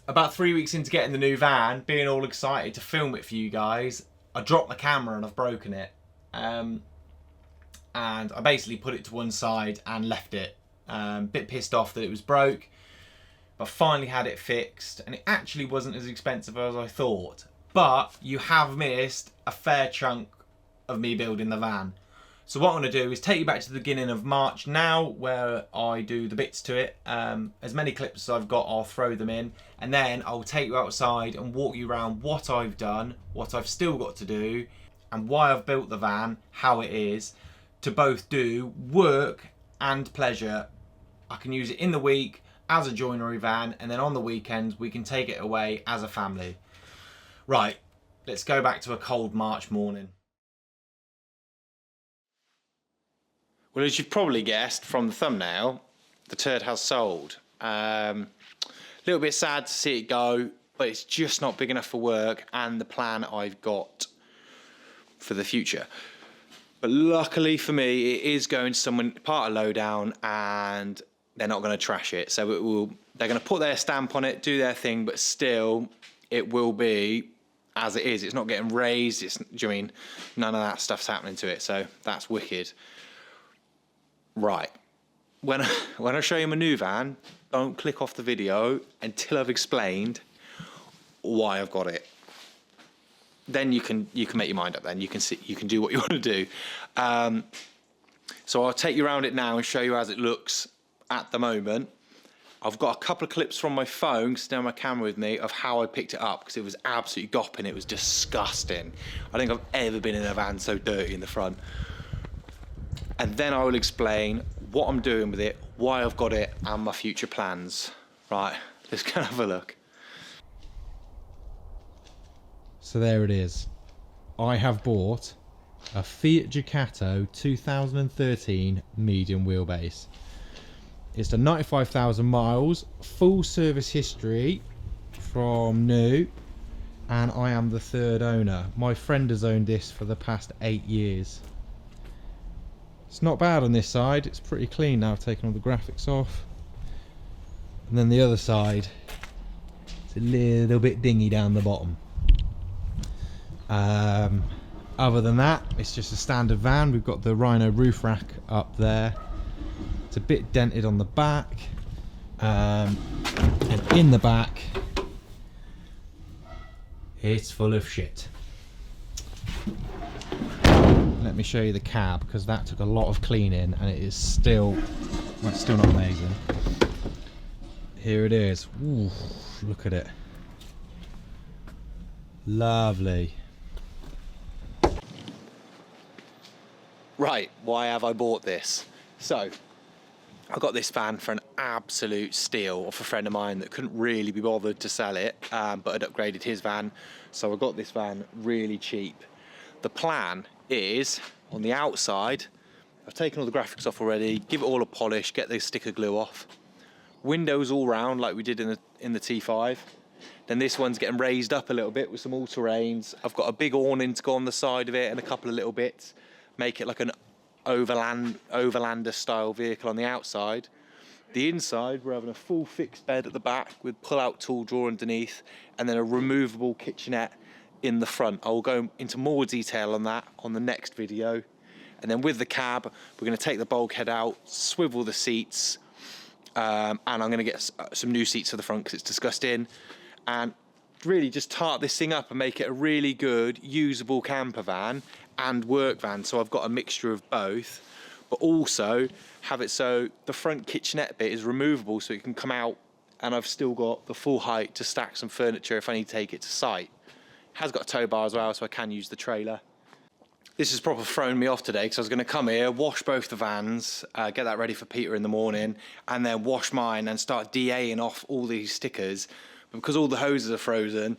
about 3 weeks into getting the new van, being all excited to film it for you guys, I dropped the camera and I've broken it. And I basically put it to one side and left it. Bit pissed off that it was broke, but finally had it fixed, and it actually wasn't as expensive as I thought. But you have missed a fair chunk of me building the van. So what I'm going to do is take you back to the beginning of March now, where I do the bits to it. As many clips as I've got, I'll throw them in, and then I'll take you outside and walk you around what I've done, what I've still got to do, and why I've built the van, how it is, to both do work and pleasure. I can use it in the week as a joinery van, and then on the weekends we can take it away as a family. Right, let's go back to a cold March morning. Well, as you've probably guessed from the thumbnail, the TURD has sold. A little bit sad to see it go, but it's just not big enough for work and the plan I've got for the future. But luckily for me, it is going to someone, part of lowdown, and they're not going to trash it. So they're going to put their stamp on it, do their thing, but still it will be as it is. It's not getting raised. Do you mean none of that stuff's happening to it? So that's wicked. Right, when I show you my new van, don't click off the video until I've explained why I've got it. Then you can make your mind up. Then you can do what you want to do. So I'll take you around it now and show you as it looks at the moment. I've got a couple of clips from my phone, because I have my camera with me, of how I picked it up, because it was absolutely gopping. It was disgusting. I think I've ever been in a van so dirty in the front. And then I will explain what I'm doing with it, why I've got it, and my future plans. Right, let's go have a look. So there it is. I have bought a Fiat Ducato 2013 medium wheelbase. It's done 95,000 miles, full service history from new, and I am the third owner. My friend has owned this for the past 8 years. It's not bad on this side, it's pretty clean now. I've taken all the graphics off. And then the other side, it's a little bit dingy down the bottom. Other than that, it's just a standard van. We've got the Rhino roof rack up there. It's a bit dented on the back. And in the back, it's full of shit. Let me show you the cab, because that took a lot of cleaning and it is still, well, it's still not amazing. Here it is. Ooh, look at it. Lovely. Right, why have I bought this? So, I got this van for an absolute steal off a friend of mine that couldn't really be bothered to sell it, but had upgraded his van. So I got this van really cheap. The plan is, on the outside, I've taken all the graphics off already, give it all a polish, get the sticker glue off. Windows all round like we did in the T5. Then this one's getting raised up a little bit with some all-terrains. I've got a big awning to go on the side of it and a couple of little bits. Make it like an overlander style vehicle on the outside. The inside, we're having a full fixed bed at the back with pull-out tool drawer underneath, and then a removable kitchenette in the front. I will go into more detail on that on the next video. And then with the cab, we're going to take the bulkhead out, swivel the seats, and I'm going to get some new seats for the front because it's disgusting, and really just tart this thing up and make it a really good usable camper van and work van. So I've got a mixture of both, but also have it so the front kitchenette bit is removable so it can come out, and I've still got the full height to stack some furniture if I need to take it to site. It has got a tow bar as well, so I can use the trailer. This has proper thrown me off today because I was going to come here, wash both the vans, get that ready for Peter in the morning, and then wash mine and start DAing off all these stickers. But because all the hoses are frozen,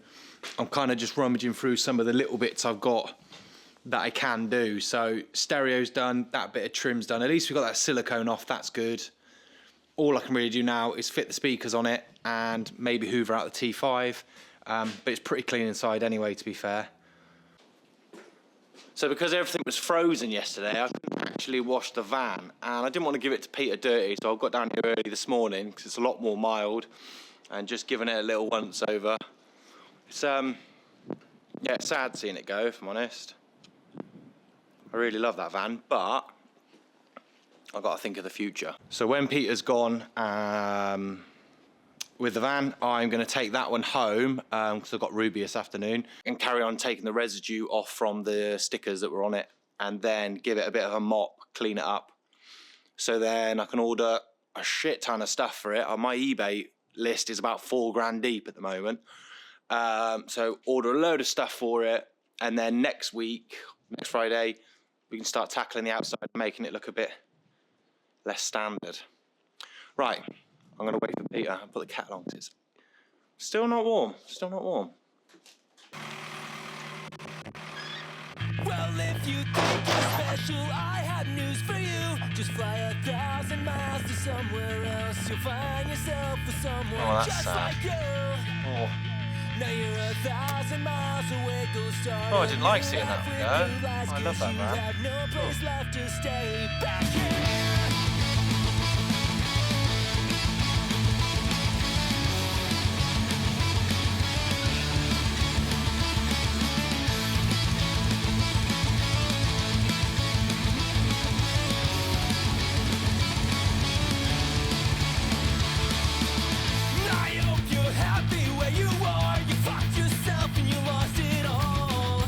I'm kind of just rummaging through some of the little bits I've got that I can do. So stereo's done, that bit of trim's done. At least we've got that silicone off, that's good. All I can really do now is fit the speakers on it and maybe hoover out the T5. But it's pretty clean inside anyway, to be fair. So because everything was frozen yesterday, I couldn't actually wash the van, and I didn't want to give it to Peter dirty, so I got down here early this morning because it's a lot more mild. and just giving it a little once over. It's yeah, it's sad seeing it go, if I'm honest. I really love that van, but I've got to think of the future. So when Peter's gone with the van, I'm going to take that one home because I've got Ruby this afternoon, and carry on taking the residue off from the stickers that were on it, and then give it a bit of a mop, clean it up. So then I can order a shit ton of stuff for it. On my eBay list is about 4 grand deep at the moment. So order a load of stuff for it, and then next week, next Friday, we can start tackling the outside, making it look a bit less standard. Right, I'm going to wait for Peter and put the kettle on because it's still not warm. Still not warm. Well, if you think you're special, I have news for you. Just fly 1,000 miles to somewhere else. You'll find yourself with someone just sad. like you. Oh. Now you're 1,000 miles away. Go start. Oh, I didn't like seeing that one go. I love that You man. have no place left to stay. Back here. I hope you're happy where you are. You fucked yourself and you lost it all.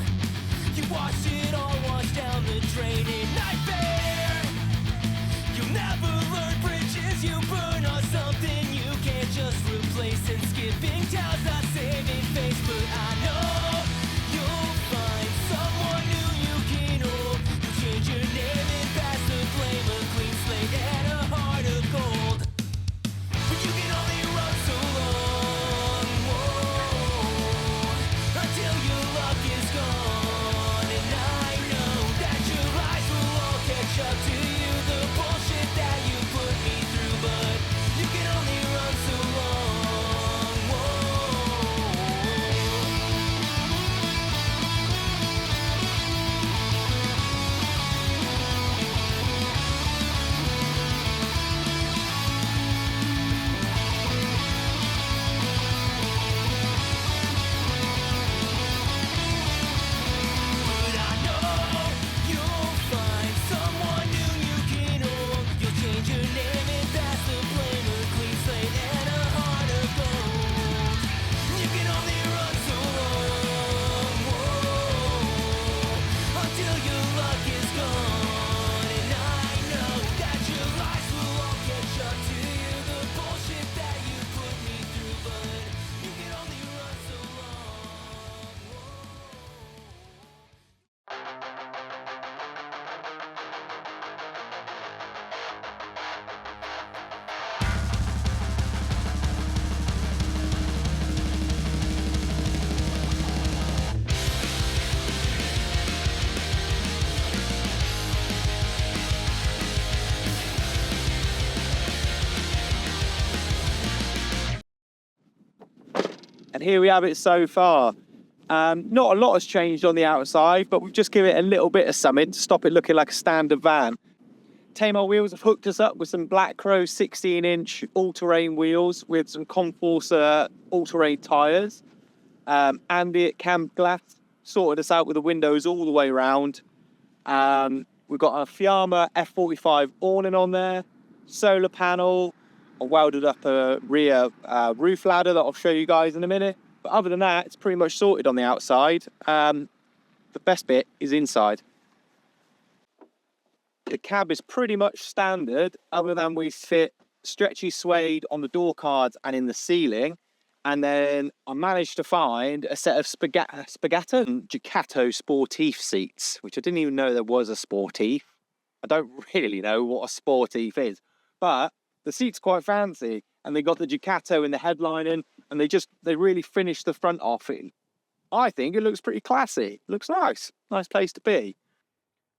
You watched it all wash down the drain in nightmare. You'll never learn bridges you burn on something you can't just replace. And skipping town's not saving face, but I know you'll find someone new you can hold. You change your name and pass the blame, a clean slate and a heart of gold. But you can only run so long, whoa, until your luck is gone. And I know that your eyes will all catch up to you, the bullshit that you put me through. But you can only run so long, whoa. But I know you'll find someone new you can hold. You'll change your name and pass the blame, a clean slate and a heart of gold. You can only run so long, whoa, until your luck is gone. And I know that your lies will all catch up to you, the bullshit that you put me through. But you can only run so long, whoa. And here we have it so far. Not a lot has changed on the outside, but we've just given it a little bit of something to stop it looking like a standard van. Tamo Wheels have hooked us up with some Black Crow 16-inch all-terrain wheels with some Conforce all-terrain tyres. Ambient cam glass sorted us out with the windows all the way around. We've got a Fiamma F45 awning on there, solar panel. I welded up a rear roof ladder that I'll show you guys in a minute. But other than that, it's pretty much sorted on the outside. The best bit is inside. The cab is pretty much standard, other than we fit stretchy suede on the door cards and in the ceiling. And then I managed to find a set of Spagato and Ducato Sportif seats, which I didn't even know there was a Sportif. I don't really know what a Sportif is, but the seat's quite fancy, and they got the Ducato in the headlining, and they really finished the front off. I think it looks pretty classy. It looks nice. Nice place to be.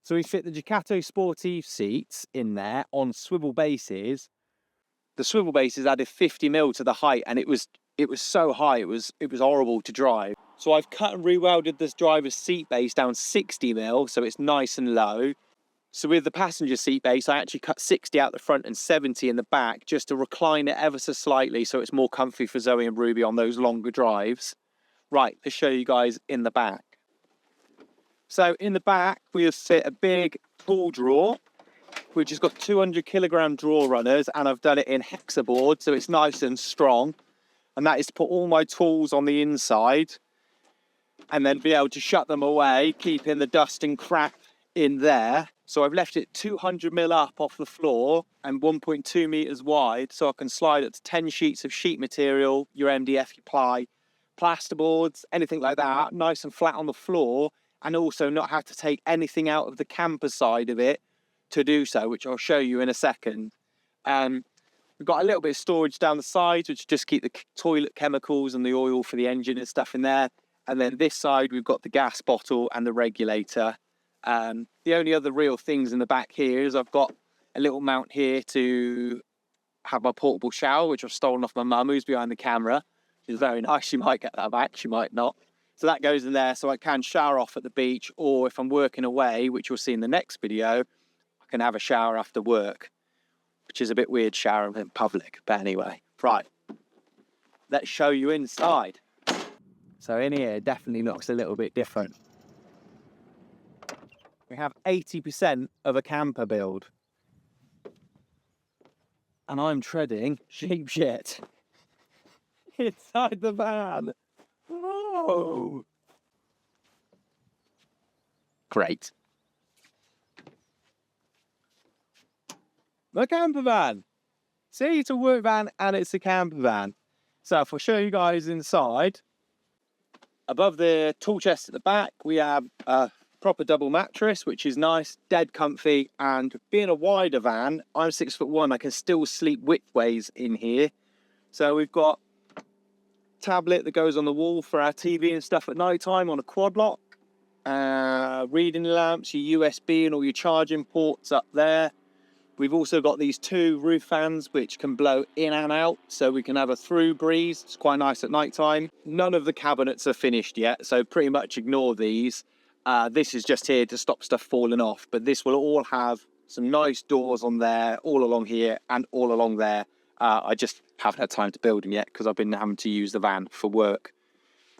So we fit the Ducato Sportif seats in there on swivel bases. The swivel bases added 50mm to the height, and it was so high it was horrible to drive. So I've cut and rewelded this driver's seat base down 60mm, so it's nice and low. So with the passenger seat base, I actually cut 60 out the front and 70 in the back just to recline it ever so slightly so it's more comfy for Zoe and Ruby on those longer drives. Right, let's show you guys in the back. So in the back, we'll fit a big tool drawer, which has got 200 kilogram drawer runners, and I've done it in hexaboard, so it's nice and strong. And that is to put all my tools on the inside and then be able to shut them away, keeping the dust and crap in there. So I've left it 200 mil up off the floor and 1.2 meters wide, so I can slide it to 10 sheets of sheet material, your MDF, your ply, plasterboards, anything like that, nice and flat on the floor, and also not have to take anything out of the camper side of it to do so, which I'll show you in a second. We've got a little bit of storage down the sides, which just keep the toilet chemicals and the oil for the engine and stuff in there. And then this side, we've got the gas bottle and the regulator. The only other real things in the back here is I've got a little mount here to have my portable shower, which I've stolen off my mum, who's behind the camera. She's very nice. She might get that back, she might not. So that goes in there so I can shower off at the beach, or if I'm working away, which you'll see in the next video, I can have a shower after work, which is a bit weird showering in public, but anyway. Right, let's show you inside. So in here, it definitely looks a little bit different. We have 80% of a camper build. And I'm treading sheep shit inside the van. Whoa! Great. The camper van. See, it's a work van and it's a camper van. So if I show you guys inside, above the tool chest at the back, we have a proper double mattress, which is nice, dead comfy, and being a wider van, I'm 6'1", I can still sleep widthways in here. So we've got a tablet that goes on the wall for our TV and stuff at night time on a quad lock, reading lamps, your USB and all your charging ports up there. We've also got these two roof fans which can blow in and out, so we can have a through breeze. It's quite nice at night time. None of the cabinets are finished yet, so pretty much ignore these. This is just here to stop stuff falling off, but this will all have some nice doors on there, all along here and all along there. I just haven't had time to build them yet because I've been having to use the van for work.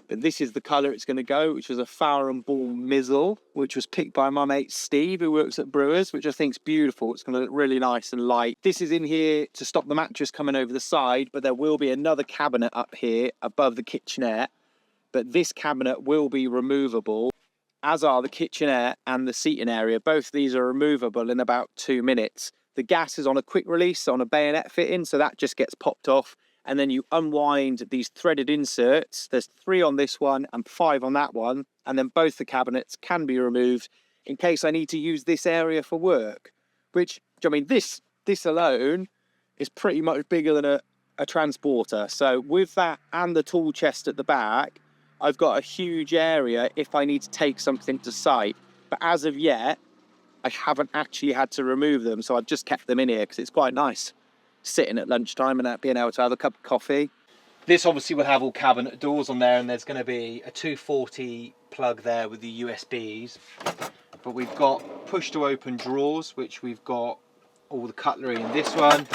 But this is the colour it's going to go, which was a Farron Ball Mizzle, which was picked by my mate Steve, who works at Brewers, which I think is beautiful. It's going to look really nice and light. This is in here to stop the mattress coming over the side, but there will be another cabinet up here above the kitchenette. But this cabinet will be removable, as are the kitchenette and the seating area. Both of these are removable in about 2 minutes. The gas is on a quick release on a bayonet fitting, so that just gets popped off. And then you unwind these threaded inserts. There's 3 on this one and 5 on that one. And then both the cabinets can be removed in case I need to use this area for work. Which, I mean, this alone is pretty much bigger than a transporter. So with that and the tool chest at the back, I've got a huge area if I need to take something to site. But as of yet, I haven't actually had to remove them. So I've just kept them in here because it's quite nice sitting at lunchtime and being able to have a cup of coffee. This obviously will have all cabinet doors on there, and there's going to be a 240 plug there with the USBs. But we've got push to open drawers, which we've got all the cutlery in this one.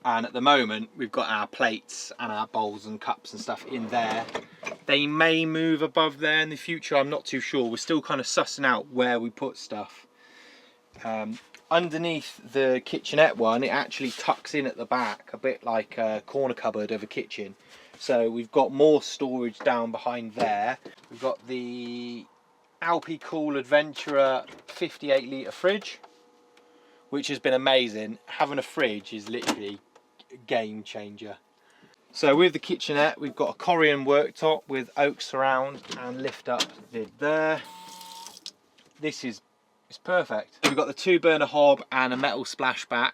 And at the moment, we've got our plates and our bowls and cups and stuff in there. They may move above there in the future, I'm not too sure. We're still kind of sussing out where we put stuff. Underneath the kitchenette one, it actually tucks in at the back, a bit like a corner cupboard of a kitchen. So we've got more storage down behind there. We've got the Alpi Cool Adventurer 58 litre fridge, which has been amazing. Having a fridge is literally a game changer. So with the kitchenette, we've got a Corian worktop with oak surround and lift up lid there. This is perfect. We've got the 2-burner hob and a metal splashback,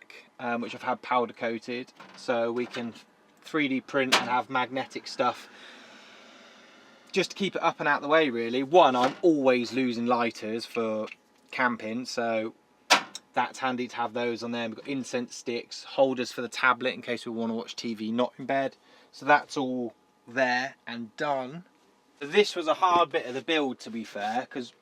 which I've had powder coated, so we can 3D print and have magnetic stuff just to keep it up and out the way, really. One, I'm always losing lighters for camping, so that's handy to have those on there. We've got incense sticks, holders for the tablet in case we want to watch TV not in bed. So that's all there and done. This was a hard bit of the build, to be fair, because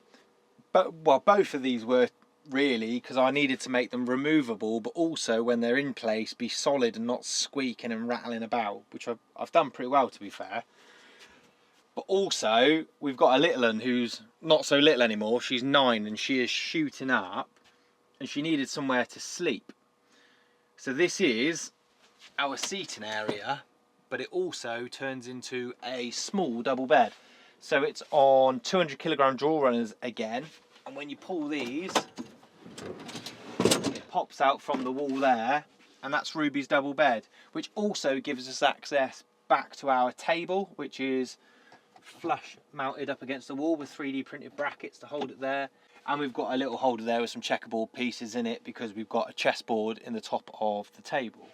But well, both of these were really because I needed to make them removable, but also when they're in place, be solid and not squeaking and rattling about, which I've done pretty well, to be fair. But also, we've got a little one who's not so little anymore. She's 9 and she is shooting up, and she needed somewhere to sleep. So this is our seating area, but it also turns into a small double bed. So it's on 200 kilogram draw runners again, and when you pull these, it pops out from the wall there, and that's Ruby's double bed, which also gives us access back to our table, which is flush mounted up against the wall with 3D printed brackets to hold it there. And we've got a little holder there with some checkerboard pieces in it because we've got a chessboard in the top of the table.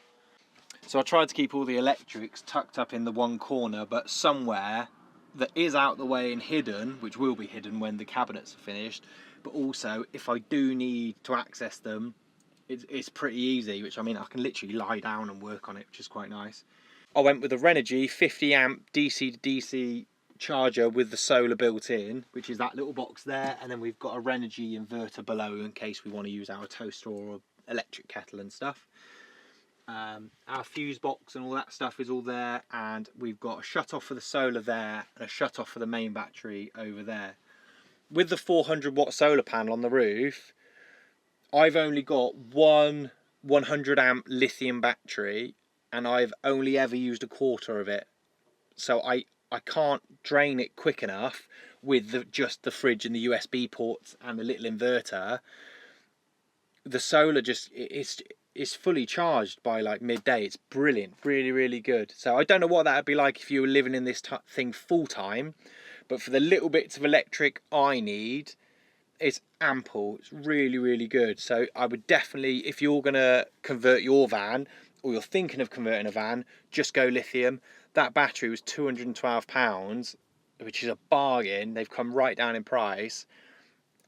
So I tried to keep all the electrics tucked up in the one corner, but somewhere that is out the way and hidden, which will be hidden when the cabinets are finished. But also, if I do need to access them, it's pretty easy, which I mean, I can literally lie down and work on it, which is quite nice. I went with a Renogy 50 amp DC to DC charger with the solar built in, which is that little box there, and then we've got a Renogy inverter below in case we want to use our toaster or electric kettle and stuff. Our fuse box and all that stuff is all there, and we've got a shut off for the solar there and a shut off for the main battery over there. With the 400 watt solar panel on the roof, I've only got one 100 amp lithium battery, and I've only ever used a quarter of it, so I can't drain it quick enough with just the fridge and the USB ports and the little inverter. The solar just it's fully charged by like midday. It's brilliant, really good. So I don't know what that would be like if you were living in this thing full time, but for the little bits of electric I need, it's ample. It's really good. So I would definitely, if you're gonna convert your van or you're thinking of converting a van, just go lithium. That battery was £212, which is a bargain. They've come right down in price,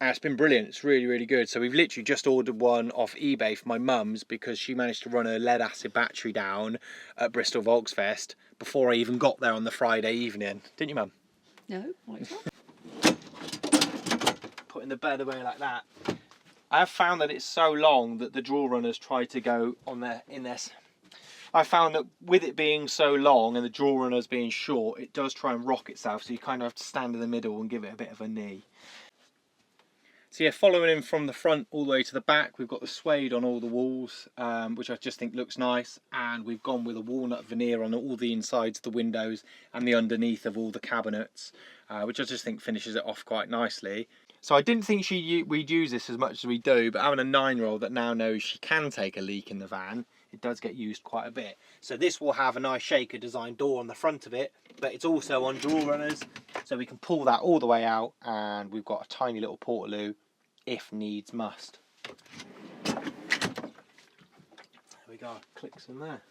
and it's been brilliant. It's really good. So we've literally just ordered one off eBay for my mum's because she managed to run her lead acid battery down at Bristol Volksfest before I even got there on the Friday evening. Didn't you, Mum? No, why not? Putting the bed away like that. I have found that it's so long that the draw runners try to go on there in this. I found that with it being so long and the draw runners being short, it does try and rock itself, so you kind of have to stand in the middle and give it a bit of a knee. So yeah, following in from the front all the way to the back, we've got the suede on all the walls, which I just think looks nice, and we've gone with a walnut veneer on all the insides of the windows and the underneath of all the cabinets, which I just think finishes it off quite nicely. So I didn't think we'd use this as much as we do, but having a 9-year-old that now knows she can take a leak in the van, it does get used quite a bit. So this will have a nice shaker design door on the front of it, but it's also on draw runners, so we can pull that all the way out, and we've got a tiny little portaloo if needs must. There we go, clicks in there.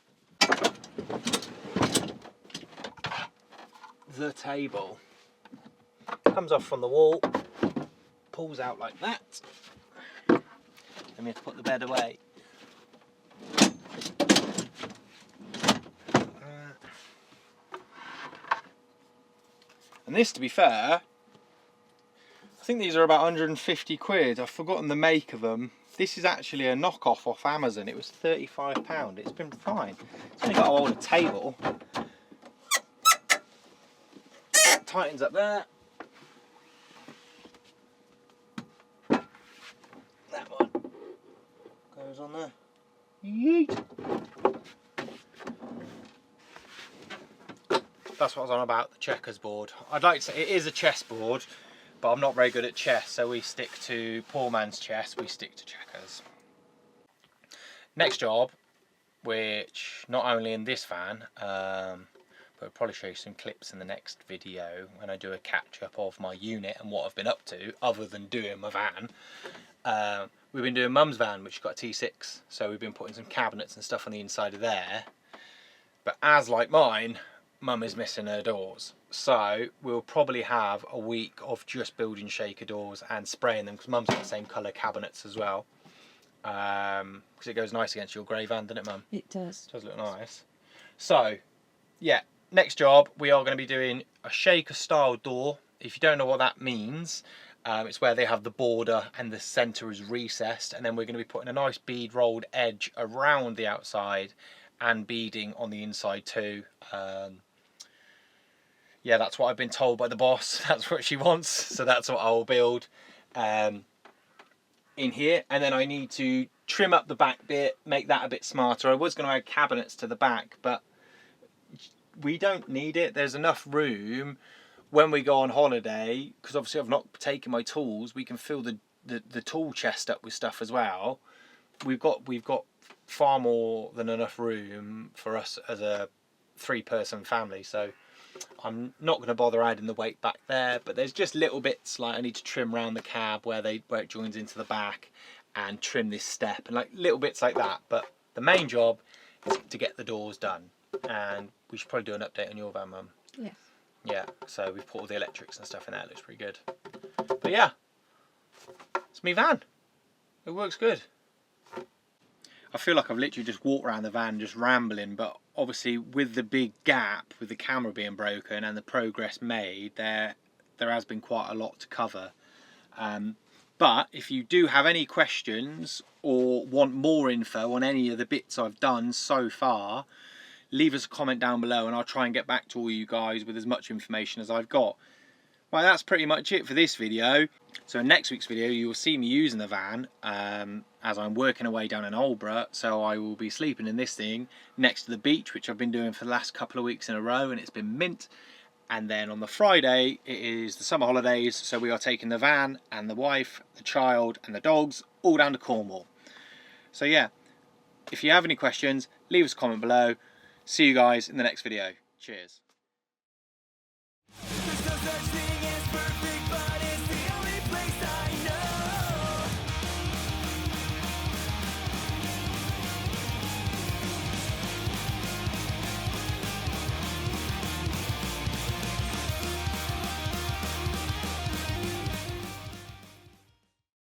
The table comes off from the wall, pulls out like that, then we have to put the bed away. And this, to be fair, I think these are about 150 quid. I've forgotten the make of them. This is actually a knockoff off Amazon. It was £35. It's been fine. It's only got to hold a table. Tightens up there. That one goes on there. Yeet. That's what I was on about, the checkers board. I'd like to say it is a chess board, but I'm not very good at chess, so we stick to poor man's chess, we stick to checkers. Next job, which not only in this van, but I'll probably show you some clips in the next video when I do a catch up of my unit and what I've been up to, other than doing my van. We've been doing Mum's van, which has got a T6, so we've been putting some cabinets and stuff on the inside of there. But as like mine, Mum is missing her doors, so we'll probably have a week of just building shaker doors and spraying them, because Mum's got the same colour cabinets as well, because it goes nice against your grey van, doesn't it, Mum? It does. It does look nice. So yeah, next job we are going to be doing a shaker style door. If you don't know what that means, It's where they have the border and the centre is recessed, and then we're going to be putting a nice bead rolled edge around the outside and beading on the inside too. Yeah, that's what I've been told by the boss. That's what she wants, so that's what I'll build in here. And then I need to trim up the back bit, make that a bit smarter. I was going to add cabinets to the back, but we don't need it. There's enough room when we go on holiday, because obviously I've not taken my tools. We can fill the tool chest up with stuff as well. We've got far more than enough room for us as a 3-person family, so I'm not going to bother adding the weight back there. But there's just little bits like I need to trim around the cab where it joins into the back, and trim this step, and like little bits like that. But the main job is to get the doors done, and we should probably do an update on your van, Mum. Yes. Yeah, so we've put all the electrics and stuff in there. It looks pretty good. But yeah, it's me van. It works good. I feel like I've literally just walked around the van just rambling, but obviously with the big gap, with the camera being broken and the progress made, there has been quite a lot to cover. But if you do have any questions or want more info on any of the bits I've done so far, leave us a comment down below and I'll try and get back to all you guys with as much information as I've got. Well, that's pretty much it for this video. So in next week's video, you will see me using the van as I'm working away down in Aldeburgh. So I will be sleeping in this thing next to the beach, which I've been doing for the last couple of weeks in a row, and it's been mint. And then on the Friday, it is the summer holidays. So we are taking the van and the wife, the child and the dogs all down to Cornwall. So yeah, if you have any questions, leave us a comment below. See you guys in the next video. Cheers. There's no such thing as perfect, but